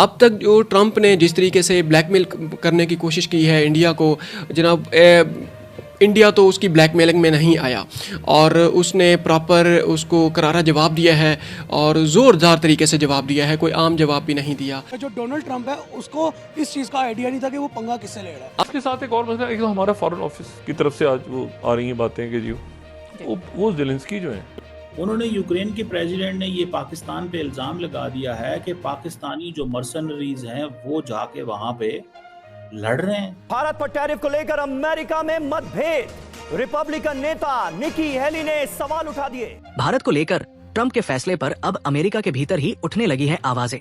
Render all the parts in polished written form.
अब तक जो ट्रंप ने जिस तरीके से ब्लैकमेल करने की कोशिश की है इंडिया को, जनाब इंडिया तो उसकी ब्लैकमेलिंग में नहीं आया और उसने प्रॉपर उसको करारा जवाब दिया है और ज़ोरदार तरीके से जवाब दिया है, कोई आम जवाब भी नहीं दिया। जो डोनाल्ड ट्रंप है उसको इस चीज़ का आइडिया नहीं था कि वो पंगा किससे ले रहा है। आपके साथ एक और मसला है, एक तो हमारा फॉरेन ऑफिस की तरफ से आज वो आ रही हैं बातें कि जी वो ज़ेलेंस्की जो है, उन्होंने यूक्रेन के प्रेसिडेंट ने ये पाकिस्तान पे इल्ज़ाम लगा दिया है कि पाकिस्तानी जो मर्सनरीज हैं वो जाके वहाँ पे लड़ रहे हैं। भारत पर टैरिफ को लेकर अमेरिका में मतभेद, रिपब्लिकन नेता निकी हेली ने सवाल उठा दिए। भारत को लेकर ट्रंप के फैसले पर अब अमेरिका के भीतर ही उठने लगी है आवाजें।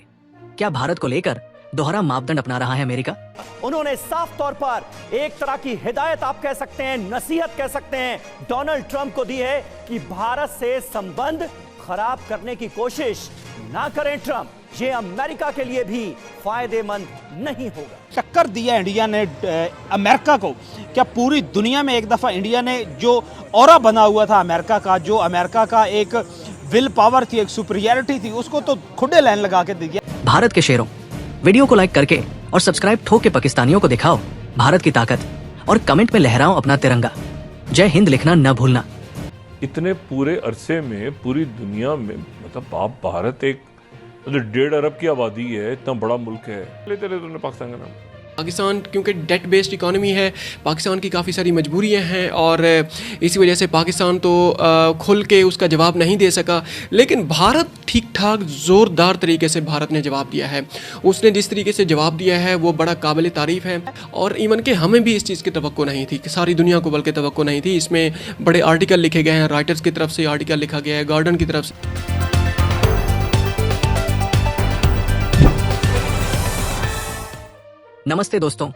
क्या भारत को लेकर दोहरा मापदंड अपना रहा है अमेरिका? उन्होंने साफ तौर पर एक तरह की हिदायत आप कह सकते हैं, नसीहत कह सकते हैं, डोनाल्ड ट्रंप को दी है कि भारत से संबंध खराब करने की कोशिश ना करें ट्रंप। ये अमेरिका के लिए भी फायदेमंद नहीं होगा। टक्कर दिया इंडिया ने अमेरिका को। क्या पूरी दुनिया में एक दफ़ा इंडिया ने जो ऑरा बना हुआ था अमेरिका का, जो अमेरिका का एक विल पावर थी, एक सुपीरियरिटी थी, उसको तो खुडे लाइन लगा के दिया। भारत के शेरों, वीडियो को लाइक करके और सब्सक्राइब ठोक के पाकिस्तानियों को दिखाओ भारत की ताकत और कमेंट में लहराओ अपना तिरंगा। जय हिंद लिखना न भूलना। इतने पूरे अरसे में पूरी दुनिया में मतलब आप भारत एक 1.5 अरब की आबादी है, इतना बड़ा मुल्क है, लेते रहते उन्होंने पाकिस्तान का नाम। पाकिस्तान क्योंकि डेट बेस्ड इकोनॉमी है, पाकिस्तान की काफ़ी सारी मजबूरियां हैं और इसी वजह से पाकिस्तान तो खुल के उसका जवाब नहीं दे सका, लेकिन भारत ठीक ठाक ज़ोरदार तरीके से भारत ने जवाब दिया है। उसने जिस तरीके से जवाब दिया है वो बड़ा काबिल तारीफ़ है और इवन के हमें भी इस चीज़ की तवक्को नहीं थी, कि सारी दुनिया को बल्कि तवक्को नहीं थी। इसमें बड़े आर्टिकल लिखे गए हैं, राइटर्स की तरफ से आर्टिकल लिखा गया है, गार्डन की तरफ से। नमस्ते दोस्तों,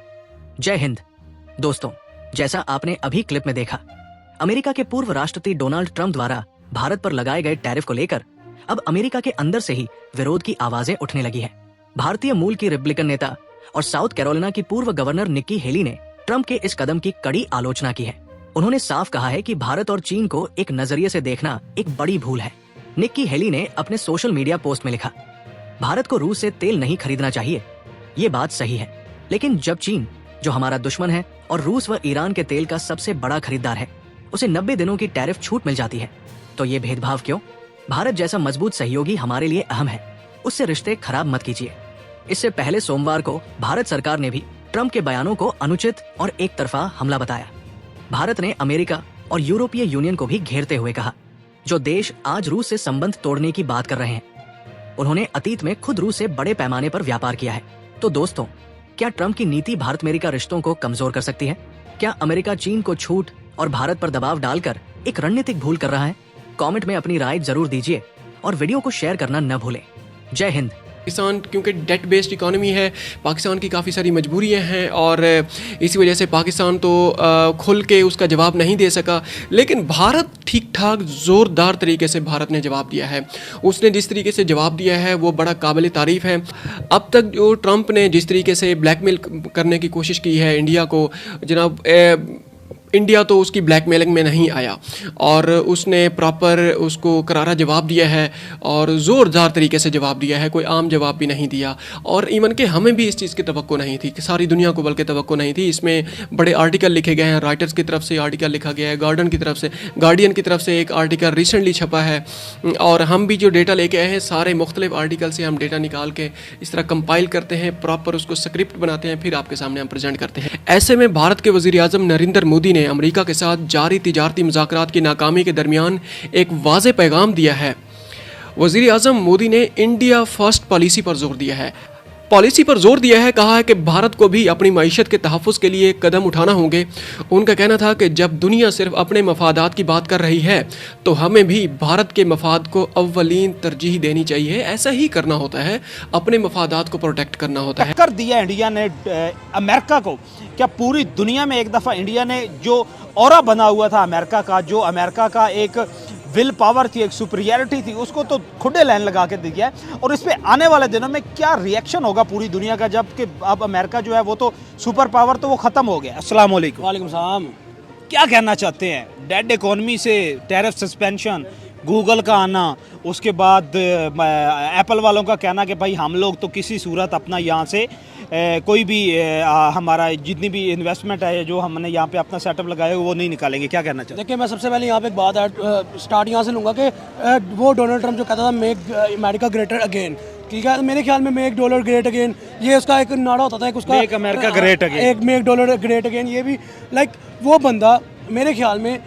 जय हिंद। दोस्तों, जैसा आपने अभी क्लिप में देखा, अमेरिका के पूर्व राष्ट्रपति डोनाल्ड ट्रंप द्वारा भारत पर लगाए गए टैरिफ को लेकर अब अमेरिका के अंदर से ही विरोध की आवाजें उठने लगी हैं। भारतीय मूल की रिपब्लिकन नेता और साउथ कैरोलिना की पूर्व गवर्नर निक्की हेली ने ट्रंप के इस कदम की कड़ी आलोचना की है। उन्होंने साफ कहा है कि भारत और चीन को एक नजरिए से देखना एक बड़ी भूल है। निक्की हेली ने अपने सोशल मीडिया पोस्ट में लिखा, भारत को रूस से तेल नहीं खरीदना चाहिए, ये बात सही है, लेकिन जब चीन, जो हमारा दुश्मन है और रूस व ईरान के तेल का सबसे बड़ा खरीदार है, उसे 90 दिनों की टैरिफ छूट मिल जाती है, तो ये भेदभाव क्यों? भारत जैसा मजबूत सहयोगी हमारे लिए अहम है, उससे रिश्ते खराब मत कीजिए। इससे पहले सोमवार को भारत सरकार ने भी ट्रंप के बयानों को अनुचित और एक तरफा हमला बताया। भारत ने अमेरिका और यूरोपीय यूनियन को भी घेरते हुए कहा, जो देश आज रूस से संबंध तोड़ने की बात कर रहे हैं, उन्होंने अतीत में खुद रूस से बड़े पैमाने पर व्यापार किया है। तो दोस्तों, क्या ट्रंप की नीति भारत अमेरिका रिश्तों को कमजोर कर सकती है? क्या अमेरिका चीन को छूट और भारत पर दबाव डालकर एक रणनीतिक भूल कर रहा है? कमेंट में अपनी राय जरूर दीजिए और वीडियो को शेयर करना न भूलें। जय हिंद। पाकिस्तान क्योंकि डेट बेस्ड इकोनॉमी है, पाकिस्तान की काफ़ी सारी मजबूरियां हैं और इसी वजह से पाकिस्तान तो खुल के उसका जवाब नहीं दे सका, लेकिन भारत ठीक ठाक ज़ोरदार तरीके से भारत ने जवाब दिया है। उसने जिस तरीके से जवाब दिया है वो बड़ा काबिल तारीफ़ है। अब तक जो ट्रंप ने जिस तरीके से ब्लैकमेल करने की कोशिश की है इंडिया को, जनाब इंडिया तो उसकी ब्लैकमेलिंग में नहीं आया और उसने प्रॉपर उसको करारा जवाब दिया है और ज़ोरदार तरीके से जवाब दिया है, कोई आम जवाब भी नहीं दिया और इवन के हमें भी इस चीज़ की तवक्को नहीं थी, कि सारी दुनिया को बल्कि तवक्को नहीं थी। इसमें बड़े आर्टिकल लिखे गए हैं, राइटर्स की तरफ से आर्टिकल लिखा गया है, गार्डन की तरफ से, गार्डियन की तरफ से एक आर्टिकल रिसेंटली छपा है और हम भी जो डेटा लेके आए हैं, सारे मुख्तलिफ आर्टिकल से हम डेटा निकाल के इस तरह कंपाइल करते हैं, प्रॉपर उसको स्क्रिप्ट बनाते हैं, फिर आपके सामने हम प्रेजेंट करते हैं। ऐसे में भारत के वज़ीर आज़म नरेंद्र मोदी ने अमेरिका के साथ जारी तिजारती मुज़ाकरात की नाकामी के दरमियान एक वाज़े पैगाम दिया है। वज़ीर आज़म मोदी ने इंडिया फर्स्ट पॉलिसी पर जोर दिया है। कहा है कि भारत को भी अपनी मईशत के तहफ़्फ़ुज़ के लिए कदम उठाना होंगे। उनका कहना था कि जब दुनिया सिर्फ अपने मफादात की बात कर रही है तो हमें भी भारत के मफाद को अव्वलीन तरजीह देनी चाहिए। ऐसा ही करना होता है, अपने मफादात को प्रोटेक्ट करना होता है। टक्कर दिया इंडिया ने अमेरिका को। क्या पूरी दुनिया में एक दफ़ा इंडिया ने जो ऑरा बना हुआ था अमेरिका का, जो अमेरिका का एक विल पावर थी, एक सुपीरियरिटी थी, उसको तो खुडे लाइन लगा के दिया है। और इस पे आने वाले दिनों में क्या रिएक्शन होगा पूरी दुनिया का, जबकि अब अमेरिका जो है वो तो सुपर पावर तो वो ख़त्म हो गया। अस्सलाम वालेकुम। वालेकुम सलाम। क्या कहना चाहते हैं डेड इकोनॉमी से, टैरिफ सस्पेंशन, गूगल का आना, उसके बाद एप्पल वालों का कहना कि भाई हम लोग तो किसी सूरत अपना यहाँ से कोई भी हमारा जितनी भी इन्वेस्टमेंट है जो हमने यहाँ पे अपना सेटअप लगाया वो नहीं निकालेंगे। क्या कहना चाहते हैं? देखिए, मैं सबसे पहले यहाँ पे एक बात स्टार्ट यहाँ से लूँगा कि वो डोनाल्ड ट्रम्प जो कहता था मेक अमेरिका ग्रेटर अगेन, ठीक है, मेरे ख्याल में मेक डॉलर ग्रेट अगेन ये उसका एक नारा होता था, एक उसका मेक अमेरिका ग्रेट अगेन, एक मेक डॉलर ग्रेट अगेन, ये भी लाइक वो बंदा मेरे ख्याल में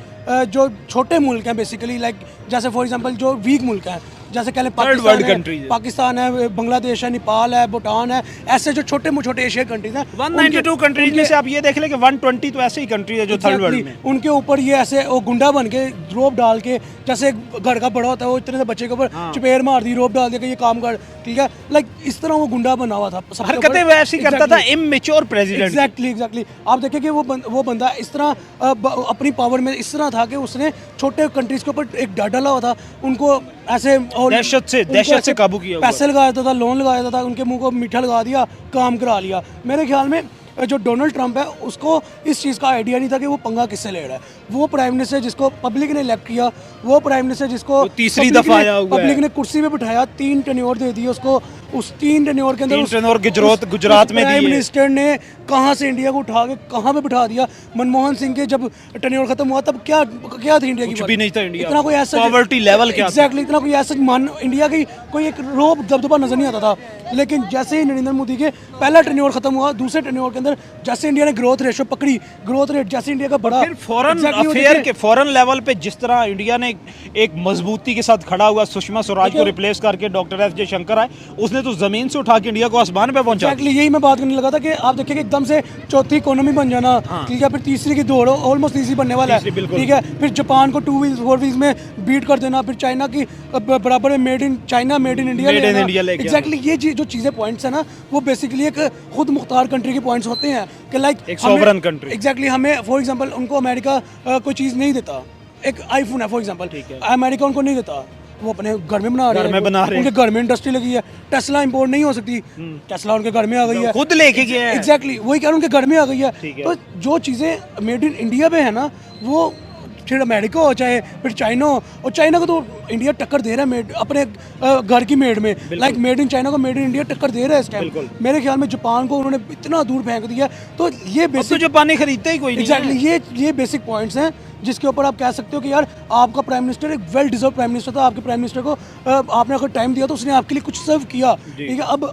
जो छोटे मुल्क हैं बेसिकली, लाइक जैसे फॉर एग्जांपल जो वीक मुल्क हैं, जैसे कहले पाकिस्तान है, बांग्लादेश है, नेपाल है, भूटान है, ऐसे जो छोटे छोटे एशिया कंट्रीज हैं, 192 कंट्रीज में से आप ये देख लें कि 120 तो ऐसे ही कंट्री है जो थर्ड वर्ल्ड में, उनके ऊपर ये ऐसे वो गुंडा बन के रोप डाल के, जैसे घर का बड़ा होता है वो इतने से बच्चे के ऊपर चपेट मार दी, रोप डाल दिया कि ये काम कर, ठीक है, लाइक इस तरह वो गुंडा बना हुआ था, हरकतें वैसी करता था, इमेच्योर प्रेसिडेंट। एग्जैक्टली आप देखें कि वो बंदा इस तरह अपनी पावर में इस तरह था कि उसने छोटे कंट्रीज के ऊपर एक डर डाला हुआ था, उनको ऐसे दहशत से काबू किया, पैसे लगाया था, लोन लगाया था, उनके मुंह को मीठा लगा दिया, काम करा लिया। मेरे ख्याल में जो डोनाल्ड ट्रंप है उसको इस चीज़ का आइडिया नहीं था कि वो पंगा किससे ले रहा है। वो प्राइम मिनिस्टर जिसको पब्लिक ने इलेक्ट किया, वो प्राइम मिनिस्टर जिसको तीसरी दफा आया हुआ है, पब्लिक ने कुर्सी पे बिठाया, 3 टेन्योर दे दिए उसको, उस 3 टेन्योर के अंदर गुजरात में प्राइम मिनिस्टर ने कहाँ से इंडिया को उठा के कहाँ पे बिठा दिया। मनमोहन सिंह के जब टेन्योर खत्म हुआ तब क्या थी इंडिया की, कुछ भी नहीं था इंडिया, इतना कोई ऐसा पॉवर्टी लेवल क्या, एग्जैक्टली इतना कोई ऐसा इंडिया की कोई एक रोब दबदबा नजर नहीं आता था। लेकिन जैसे ही नरेंद्र मोदी के पहला टेन्योर खत्म हुआ, दूसरे टेन्योर के अंदर जैसे इंडिया ने ग्रोथ रेशो पकड़ी, ग्रोथ रेट जैसे इंडिया का बढ़ा, फिर फॉरेन अफेयर के फॉरेन लेवल पे जिस तरह इंडिया ने एक मजबूती के साथ खड़ा हुआ, सुषमा स्वराज को रिप्लेस करके डॉक्टर एस जयशंकर आए, उसने तो जमीन से उठा के इंडिया को आसमान पे पहुंचा। एग्जैक्टली यही मैं बात करने लगा था कि आप देखिए कि एकदम से चौथी इकोनॉमी बन जाना, ठीक है, फिर तीसरी की दौड़ ऑलमोस्ट तीसरी बनने वाला है, ठीक है, फिर जापान को 2 व्हील्स 4 व्हील्स में बीट कर देना, फिर चाइना की बराबर में made in China made in India लेके। एग्जैक्टली ये जो चीजें पॉइंट्स है ना, वो बेसिकली एक खुद मुख्तार कंट्री के पॉइंट्स होते हैं कि लाइक एक सॉवरन कंट्री। एग्जैक्टली हमें फॉर एग्जांपल उनको अमेरिका कोई चीज़ नहीं देता, एक आईफोन है फॉर एग्जांपल, अमेरिका उनको नहीं देता, वो अपने घर में बना रहे हैं, उनके घर में इंडस्ट्री लगी है, टेस्ला इंपोर्ट नहीं हो सकती, टेस्ला उनके घर में आ गई है, खुद लेके गया है। एग्जैक्टली वही कह रहा हूँ, उनके घर में आ गई है। तो जो चीज़ें मेड इन इंडिया पे है ना, वो फिर अमेरिका हो चाहे फिर चाइना हो, और चाइना को तो इंडिया टक्कर दे रहा है मेड अपने घर की मेड में, लाइक मेड इन चाइना को मेड इन इंडिया टक्कर दे रहा है इस टाइम। मेरे ख्याल में जापान को उन्होंने इतना दूर फेंक दिया, तो ये बेसिक जापानी खरीदते ही कोई नहीं। एग्जैक्टली ये बेसिक पॉइंट्स हैं जिसके ऊपर आप कह सकते हो कि यार आपका प्राइम मिनिस्टर एक वेल डिजर्व प्राइम मिनिस्टर था, आपके प्राइम मिनिस्टर को आपने अगर टाइम दिया तो उसने आपके लिए कुछ सर्व किया, ठीक है। अब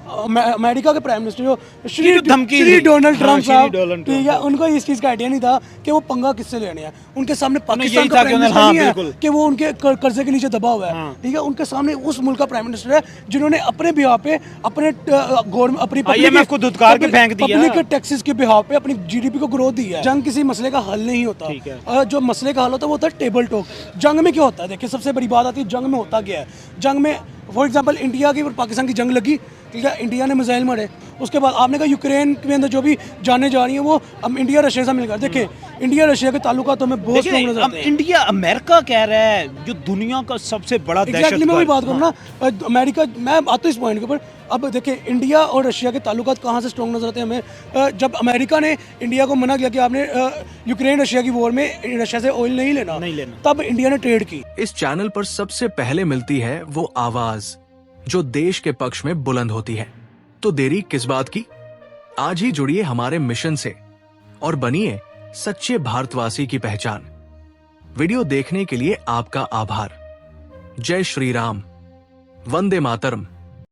अमेरिका के प्राइम मिनिस्टर जो श्री डोनाल्ड ट्रम्प साहब, ठीक है, उनको इस चीज़ का आइडिया नहीं था कि वो पंगा किससे लेने हैं। उनके सामने पाकिस्तान का प्राइम मिनिस्टर नहीं है कि वो उनके कर्जे के नीचे दबा हुआ है, ठीक है, उनके सामने उस मुल्क का प्राइम मिनिस्टर है जिन्होंने अपने बिहार पे अपने अपनी IMF को धुतकार के फेंक दिया, पब्लिक के टैक्सेस के बिहार पे अपनी GDP को ग्रोथ दी है। जंग किसी मसले का हल नहीं होता, जो मसले का हल होता है वो होता है टेबल टॉक। जंग में क्या होता है, देखिए सबसे बड़ी बात आती है जंग में होता क्या है। जंग में फॉर एग्जांपल इंडिया की और पाकिस्तान की जंग लगी, ठीक है, इंडिया ने मिसाइल मारे, उसके बाद आपने कहा यूक्रेन के अंदर जो भी जाने जा रही है वो अब इंडिया रशिया से मिलकर, देखिए इंडिया रशिया के ताल्लुकात तो हमें बहुत स्ट्रांग नजर आते हैं। इंडिया अमेरिका कह रहा है जो दुनिया का सबसे बड़ा एग्जैक्टली मैं वही बात करूँ ना, अमेरिका, मैं आता हूँ इस पॉइंट के ऊपर। अब देखिए इंडिया और रशिया के ताल्लुकात कहाँ से स्ट्रॉन्ग नजर आते हैं हमें, जब अमेरिका ने इंडिया को मना किया कि आपने यूक्रेन रशिया की वॉर में रशिया से ऑयल नहीं लेना, तब इंडिया ने ट्रेड की। इस चैनल पर सबसे पहले मिलती है वो आवाज जो देश के पक्ष में बुलंद होती है। तो देरी किस बात की, आज ही जुड़िए हमारे मिशन से और बनिए सच्चे भारतवासी की पहचान। वीडियो देखने के लिए आपका आभार। जय श्री राम, वंदे मातरम।